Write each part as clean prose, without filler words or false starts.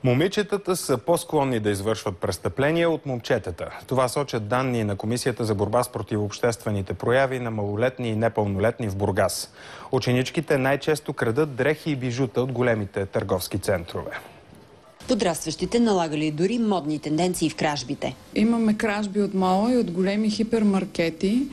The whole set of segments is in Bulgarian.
Момичетата са по-склонни да извършват престъпления от момчетата. Това сочат данни на Комисията за борба с противообществените прояви на малолетни и непълнолетни в Бургас. Ученичките най-често крадат дрехи и бижута от големите търговски центрове. Подрастващите налагали дори модни тенденции в кражбите. Имаме кражби от мола и от големи хипермаркети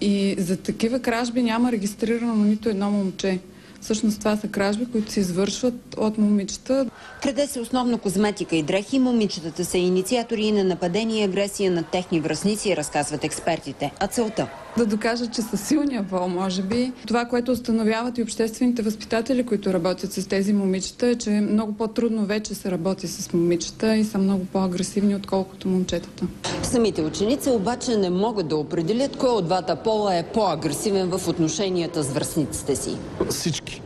и за такива кражби няма регистрирано нито едно момче. Всъщност това са кражби, които се извършват от момичета. Краде се основно козметика и дрехи. Момичетата са инициатори на нападения и агресия на техни връстници, разказват експертите. А целта? Да докажат, че са силния пол, може би. Това, което установяват и обществените възпитатели, които работят с тези момичета, е, че много по-трудно вече се работи с момичета и са много по-агресивни, отколкото момчетата. Самите ученици обаче не могат да определят кой от двата пола е по-агресивен в отношенията с връстниците си. Всички.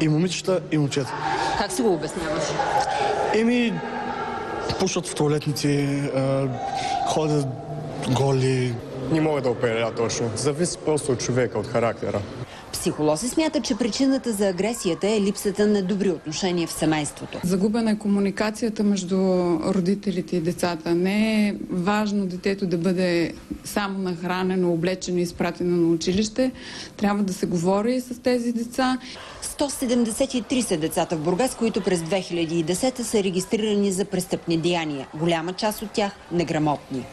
И момичета, и момчета. Как си го обясняваш? Пушат в тоалетници, ходят голи. Не мога да определя точно. Зависи просто от човека, от характера. Психолози смятат, че причината за агресията е липсата на добри отношения в семейството. Загубена е комуникацията между родителите и децата. Не е важно детето да бъде само нахранено, облечено и изпратено на училище. Трябва да се говори с тези деца. 173 са децата в Бургас, които през 2010 са регистрирани за престъпни деяния. Голяма част от тях неграмотни.